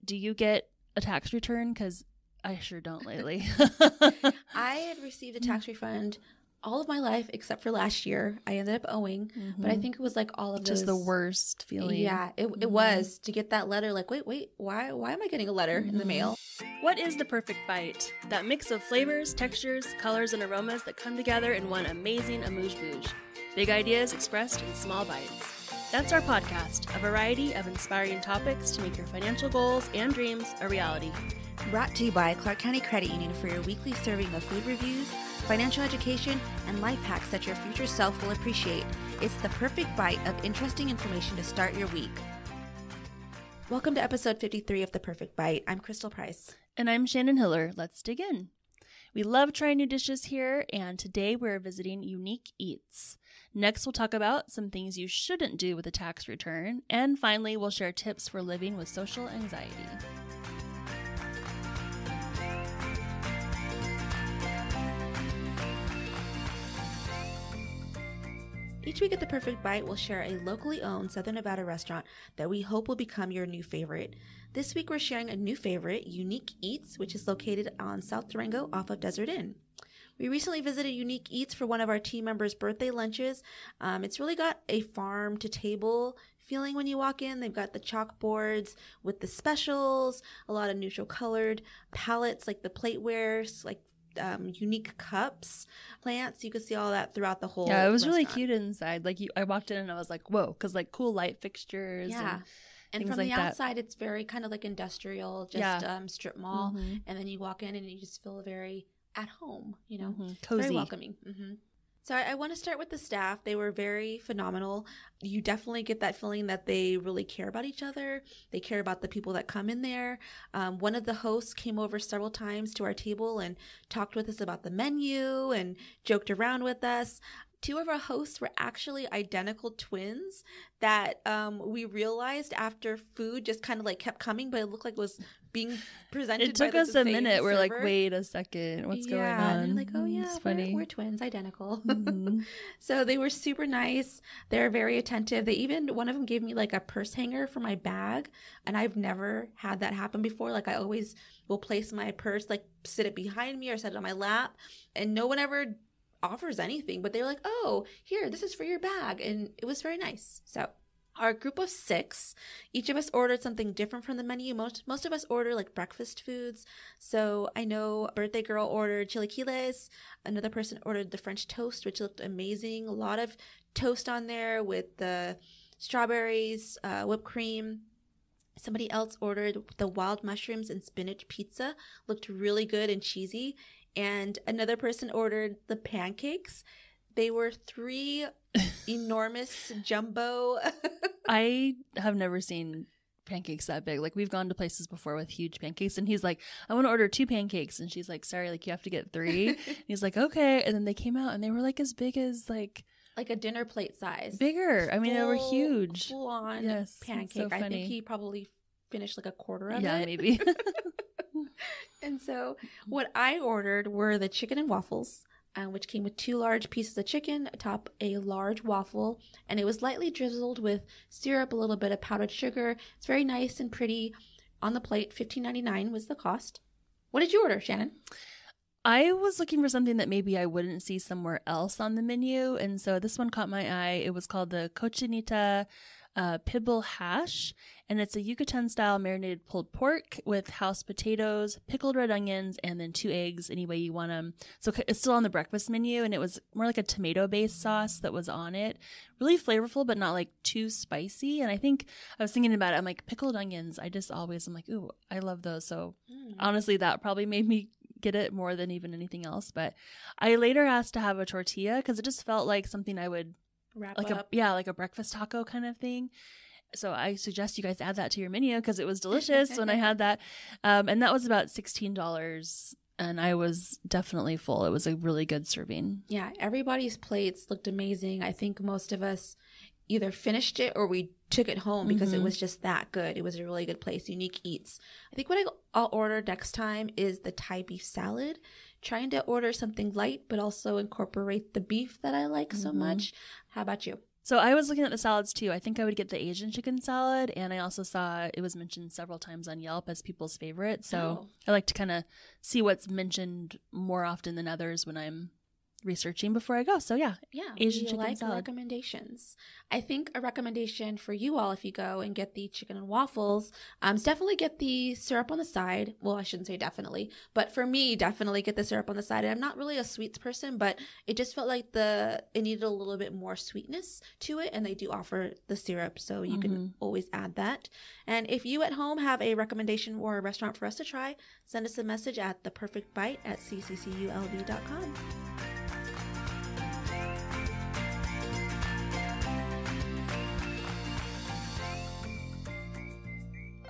do you get a tax return? Because I sure don't lately. I had received a tax refund all of my life except for last year. I ended up owing, but I think it was like all of those. Just the worst feeling. Yeah, it was to get that letter. Like, wait, why am I getting a letter in the mail? What is the perfect bite? That mix of flavors, textures, colors, and aromas that come together in one amazing amuse-bouche. Big ideas expressed in small bites. That's our podcast, a variety of inspiring topics to make your financial goals and dreams a reality. Brought to you by Clark County Credit Union for your weekly serving of food reviews, financial education, and life hacks that your future self will appreciate. It's the perfect bite of interesting information to start your week. Welcome to episode 53 of The Perfect Bite. I'm Crystal Price. And I'm Shannon Hiller. Let's dig in. We love trying new dishes here, and today we're visiting Unique Eats. Next, we'll talk about some things you shouldn't do with a tax return, and finally, we'll share tips for living with social anxiety. Each week at The Perfect Bite, we'll share a locally owned Southern Nevada restaurant that we hope will become your new favorite. This week, we're sharing a new favorite, Unique Eats, which is located on South Durango off of Desert Inn. We recently visited Unique Eats for one of our team members' birthday lunches. It's really got a farm-to-table feeling when you walk in. They've got the chalkboards with the specials, a lot of neutral-colored palettes, like the platewares, like unique cups, plants. You could see all that throughout the whole Yeah, it was restaurant. Really cute inside. Like I walked in and I was like, whoa, because like cool light fixtures. Yeah. And from the outside, it's very kind of like industrial, just strip mall. Mm-hmm. And then you walk in and you just feel very at home, you know, Cozy. very welcoming. Mm-hmm. So I want to start with the staff. They were very phenomenal. You definitely get that feeling that they really care about each other. They care about the people that come in there. One of the hosts came over several times to our table and talked with us about the menu and joked around with us. Two of our hosts were actually identical twins that we realized after food just kind of like kept coming, but it looked like it was being presented. It took us a minute. We're like, wait a second, what's going on? And they're like, oh yeah, we're twins, identical. So they were super nice. They're very attentive. One of them gave me like a purse hanger for my bag, and I've never had that happen before. Like I always will place my purse, like sit it behind me or set it on my lap, and no one ever offers anything, but they were like, oh, here, this is for your bag. And it was very nice. So our group of 6, each of us ordered something different from the menu. Most of us order like breakfast foods. So I know birthday girl ordered chilaquiles. Another person ordered the French toast, which looked amazing. A lot of toast on there with the strawberries, whipped cream. Somebody else ordered the wild mushrooms and spinach pizza. Looked really good and cheesy. And another person ordered the pancakes. They were 3 enormous jumbo. I have never seen pancakes that big. Like we've gone to places before with huge pancakes, and he's like, I want to order 2 pancakes. And she's like, sorry, like you have to get 3. And he's like, okay. And then they came out and they were like as big as like a dinner plate size. Bigger. I mean, they were huge. Full on pancake. So I think he probably finished like a quarter of it. Yeah, maybe. And so what I ordered were the chicken and waffles, which came with 2 large pieces of chicken atop a large waffle. And it was lightly drizzled with syrup, a little bit of powdered sugar. It's very nice and pretty. On the plate, $15.99 was the cost. What did you order, Shannon? I was looking for something that maybe I wouldn't see somewhere else on the menu. And so this one caught my eye. It was called the Cochinita Pibble Hash, and it's a Yucatan-style marinated pulled pork with house potatoes, pickled red onions, and then 2 eggs any way you want them. So it's still on the breakfast menu, and it was more like a tomato-based sauce that was on it. Really flavorful, but not like too spicy. And I think I was thinking about it. I'm like, pickled onions. I'm like, ooh, I love those. So honestly, that probably made me get it more than even anything else. But I later asked to have a tortilla because it just felt like something I would wrap up. Like a breakfast taco kind of thing. So I suggest you guys add that to your menu because it was delicious when I had that. And that was about $16. And I was definitely full. It was a really good serving. Yeah, everybody's plates looked amazing. I think most of us either finished it or we took it home because it was just that good. It was a really good place, Unique Eats. I think what I'll order next time is the Thai beef salad. Trying to order something light, but also incorporate the beef that I like so much. How about you? So I was looking at the salads too. I think I would get the Asian chicken salad, and I also saw it was mentioned several times on Yelp as people's favorite. So I like to kind of see what's mentioned more often than others when I'm researching before I go. So yeah, Asian chicken salad. Recommendations. I think a recommendation for you all, if you go and get the chicken and waffles, is definitely get the syrup on the side. Well, I shouldn't say definitely, but for me, definitely get the syrup on the side. And I'm not really a sweets person, but it just felt like it needed a little bit more sweetness to it, and they do offer the syrup, so you can always add that. And if you at home have a recommendation or a restaurant for us to try, send us a message at theperfectbite@ccculv.com.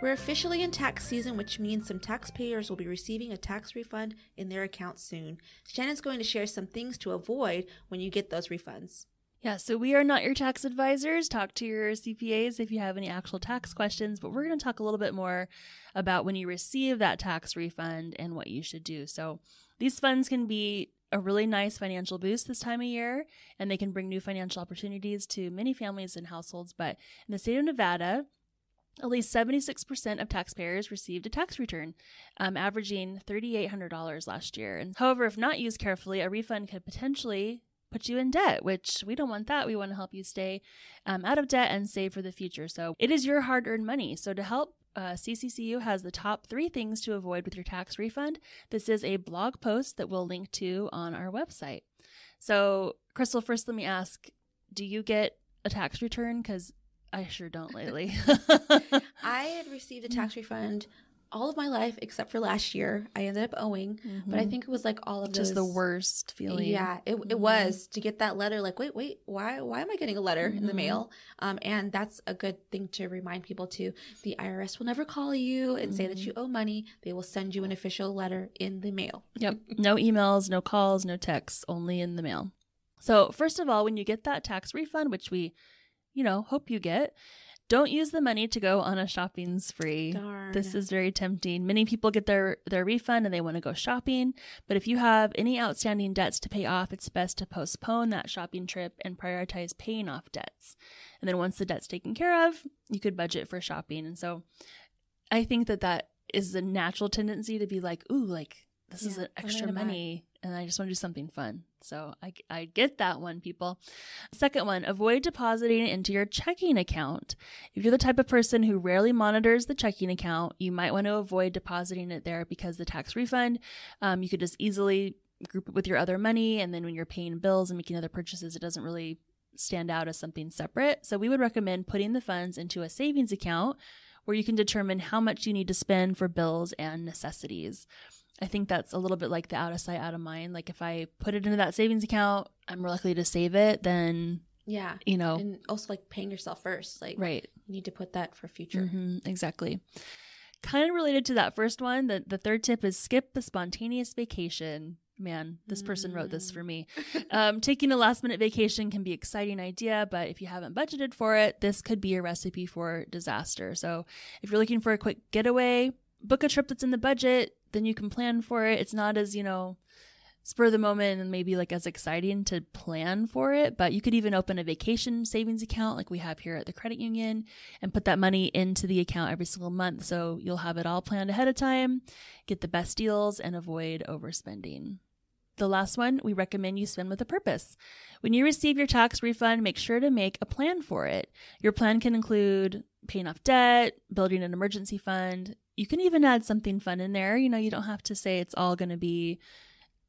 We're officially in tax season, which means some taxpayers will be receiving a tax refund in their account soon. Shannon's going to share some things to avoid when you get those refunds. Yeah, so we are not your tax advisors. Talk to your CPAs if you have any actual tax questions, but we're going to talk a little bit more about when you receive that tax refund and what you should do. So these funds can be a really nice financial boost this time of year, and they can bring new financial opportunities to many families and households. But in the state of Nevada, at least 76% of taxpayers received a tax return, averaging $3,800 last year. And however, if not used carefully, a refund could potentially put you in debt, which we don't want that. We want to help you stay out of debt and save for the future. So it is your hard-earned money. So to help, CCCU has the top 3 things to avoid with your tax refund. This is a blog post that we'll link to on our website. So Crystal, first let me ask, do you get a tax return? Because I sure don't lately. I had received a tax refund all of my life except for last year. I ended up owing, but I think it was like all of those. Just the worst feeling. Yeah, it was to get that letter. Like, wait, why am I getting a letter in the mail? And that's a good thing to remind people too. The IRS will never call you and say that you owe money. They will send you an official letter in the mail. Yep. No emails, no calls, no texts, only in the mail. So first of all, when you get that tax refund, which we hope you get, don't use the money to go on a shopping spree. Darn. This is very tempting. Many people get their refund and they want to go shopping. But if you have any outstanding debts to pay off, it's best to postpone that shopping trip and prioritize paying off debts. And then once the debt's taken care of, you could budget for shopping. And so I think that is a natural tendency to be like, ooh, like this is an extra money and I just want to do something fun. So I get that one, people. Second one, avoid depositing into your checking account. If you're the type of person who rarely monitors the checking account, you might want to avoid depositing it there because the tax refund, you could just easily group it with your other money. And then when you're paying bills and making other purchases, it doesn't really stand out as something separate. So we would recommend putting the funds into a savings account where you can determine how much you need to spend for bills and necessities. I think that's a little bit like the out of sight, out of mind. Like if I put it into that savings account, I'm more likely to save it than, and also like paying yourself first. Like, right. You need to put that for future. Exactly. Kind of related to that first one, the third tip is skip the spontaneous vacation. Man, this person wrote this for me. Taking a last minute vacation can be an exciting idea, but if you haven't budgeted for it, this could be a recipe for disaster. So if you're looking for a quick getaway, book a trip that's in the budget, then you can plan for it. It's not as, spur of the moment and maybe like as exciting to plan for it, but you could even open a vacation savings account like we have here at the credit union and put that money into the account every single month. So you'll have it all planned ahead of time, get the best deals, and avoid overspending. The last one, we recommend you spend with a purpose. When you receive your tax refund, make sure to make a plan for it. Your plan can include paying off debt, building an emergency fund. You can even add something fun in there. You don't have to say it's all going to be,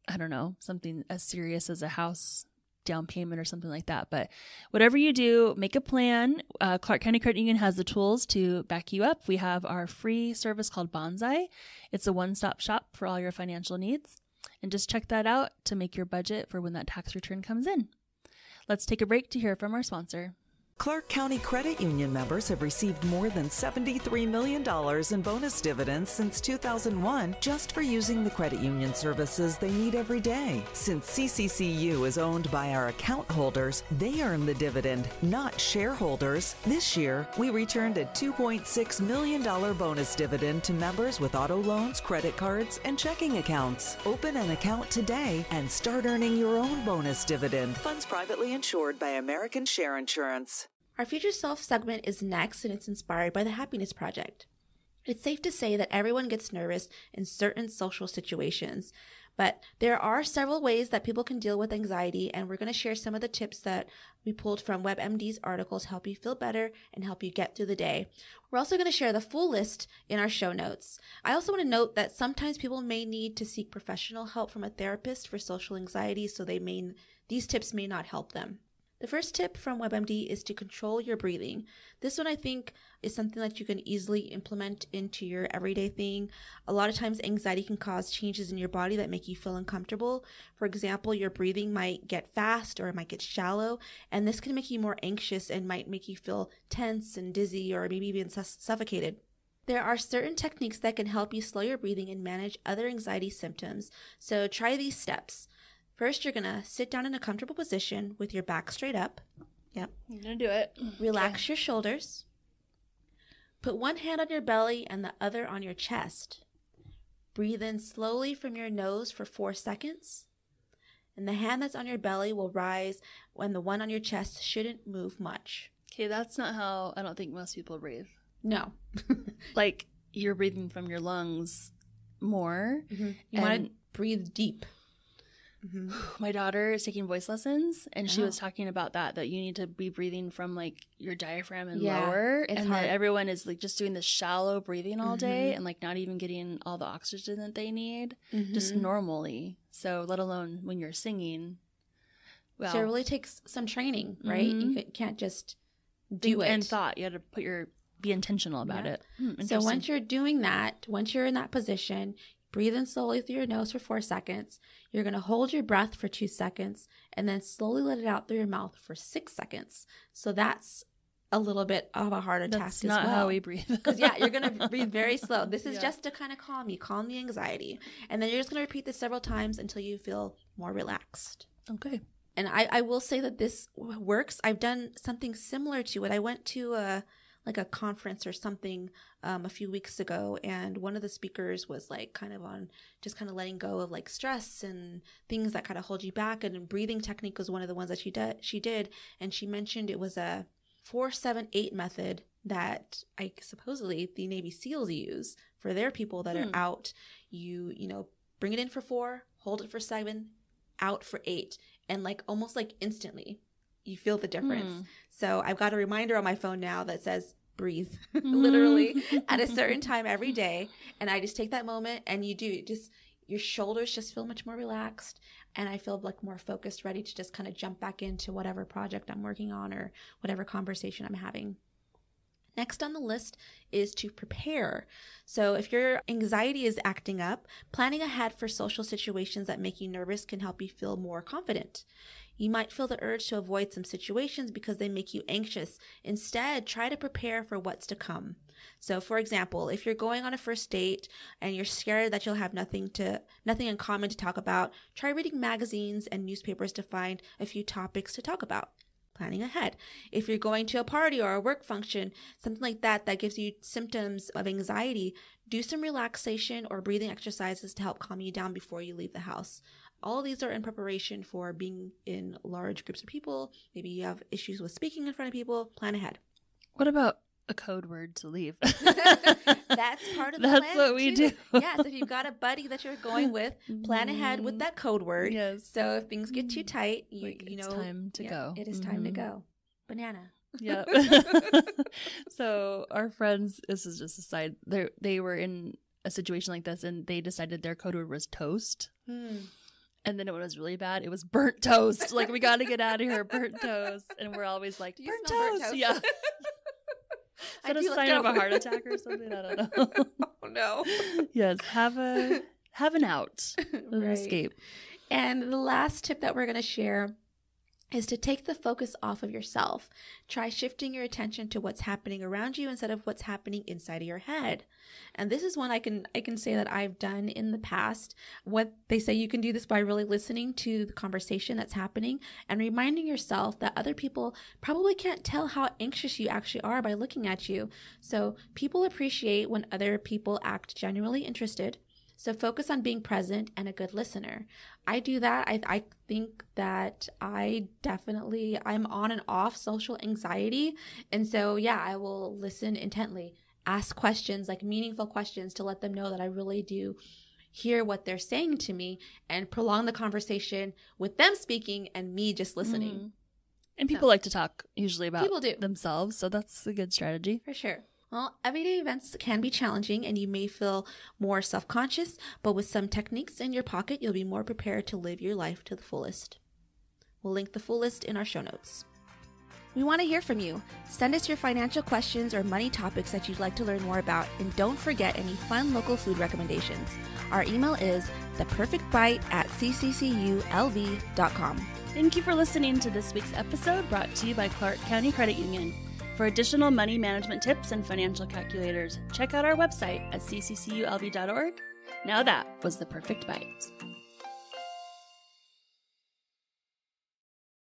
I don't know, something as serious as a house down payment or something like that. But whatever you do, make a plan. Clark County Credit Union has the tools to back you up. We have our free service called Bonsai. It's a one-stop shop for all your financial needs. And just check that out to make your budget for when that tax return comes in. Let's take a break to hear from our sponsor. Clark County Credit Union members have received more than $73 million in bonus dividends since 2001 just for using the credit union services they need every day. Since CCCU is owned by our account holders, they earn the dividend, not shareholders. This year, we returned a $2.6 million bonus dividend to members with auto loans, credit cards, and checking accounts. Open an account today and start earning your own bonus dividend. Funds privately insured by American Share Insurance. Our Future Self segment is next, and it's inspired by the Happiness Project. It's safe to say that everyone gets nervous in certain social situations, but there are several ways that people can deal with anxiety, and we're going to share some of the tips that we pulled from WebMD's articles to help you feel better and help you get through the day. We're also going to share the full list in our show notes. I also want to note that sometimes people may need to seek professional help from a therapist for social anxiety, so these tips may not help them. The first tip from WebMD is to control your breathing. This one I think is something that you can easily implement into your everyday thing. A lot of times anxiety can cause changes in your body that make you feel uncomfortable. For example, your breathing might get fast or it might get shallow, and this can make you more anxious and might make you feel tense and dizzy or maybe even suffocated. There are certain techniques that can help you slow your breathing and manage other anxiety symptoms. So try these steps. First, you're going to sit down in a comfortable position with your back straight up. Yep. I'm going to do it. Relax your shoulders. Put one hand on your belly and the other on your chest. Breathe in slowly from your nose for 4 seconds. And the hand that's on your belly will rise when the one on your chest shouldn't move much. Okay, that's not how I don't think most people breathe. No. Like, you're breathing from your lungs more. Mm-hmm. You want to breathe deep. Mm-hmm. My daughter is taking voice lessons, and she was talking about that you need to be breathing from like your diaphragm and lower, and that everyone is like just doing this shallow breathing all day and like not even getting all the oxygen that they need just normally. So let alone when you're singing. Well, so it really takes some training, right? You can't just do it. And thought. You had to be intentional about it. So once you're doing that, once you're in that position, breathe in slowly through your nose for 4 seconds. You're going to hold your breath for 2 seconds and then slowly let it out through your mouth for 6 seconds. So that's a little bit of a harder task as well. That's not how we breathe. Because you're going to breathe very slow. This is just to kind of calm the anxiety. And then you're just going to repeat this several times until you feel more relaxed. Okay. And I will say that this works. I've done something similar to it. I went to a conference or something a few weeks ago, and one of the speakers was like kind of letting go of like stress and things that kind of hold you back, and breathing technique was one of the ones that she did, and she mentioned it was a 4-7-8 method that supposedly the Navy SEALs use for their people that are out. You bring it in for 4, hold it for 7, out for 8, and like almost like instantly you feel the difference. So I've got a reminder on my phone now that says breathe literally at a certain time every day. And I just take that moment, and your shoulders just feel much more relaxed. And I feel like more focused, ready to just kind of jump back into whatever project I'm working on or whatever conversation I'm having. Next on the list is to prepare. So if your anxiety is acting up, planning ahead for social situations that make you nervous can help you feel more confident. You might feel the urge to avoid some situations because they make you anxious. Instead, try to prepare for what's to come. So for example, if you're going on a first date and you're scared that you'll have nothing in common to talk about, try reading magazines and newspapers to find a few topics to talk about. Planning ahead. If you're going to a party or a work function, something like that gives you symptoms of anxiety, do some relaxation or breathing exercises to help calm you down before you leave the house. All of these are in preparation for being in large groups of people. Maybe you have issues with speaking in front of people. Plan ahead. What about a code word to leave? That's part of the plan. That's what we do. Yes, if you've got a buddy that you're going with, plan ahead with that code word. Yes. So if things get too tight, it's time to go. It is time to go. Banana. Yep. So our friends, this is just a side, they were in a situation like this, and they decided their code word was toast. And then it was really bad. It was burnt toast. Like, we got to get out of here, burnt toast. And we're always like, burnt toast? Yeah. Is that a sign of a heart attack or something? I don't know. Oh, no. Yes. Have an out. An escape. And the last tip that we're going to share is to take the focus off of yourself. Try shifting your attention to what's happening around you instead of what's happening inside of your head. And this is one I can say that I've done in the past. What they say, you can do this by really listening to the conversation that's happening and reminding yourself that other people probably can't tell how anxious you actually are by looking at you. So people appreciate when other people act genuinely interested. So focus on being present and a good listener. I do that. I think that I'm on and off social anxiety. And so, yeah, I will listen intently, ask questions, like meaningful questions, to let them know that I really do hear what they're saying to me, and prolong the conversation with them speaking and me just listening. Mm-hmm. And people like to talk usually about People do. themselves. So that's a good strategy. For sure. Well, everyday events can be challenging and you may feel more self-conscious, but with some techniques in your pocket, you'll be more prepared to live your life to the fullest. We'll link the full list in our show notes. We want to hear from you. Send us your financial questions or money topics that you'd like to learn more about, and don't forget any fun local food recommendations. Our email is theperfectbite@ccculv.com. Thank you for listening to this week's episode, brought to you by Clark County Credit Union. For additional money management tips and financial calculators, check out our website at ccculv.org. Now that was The Perfect Bite.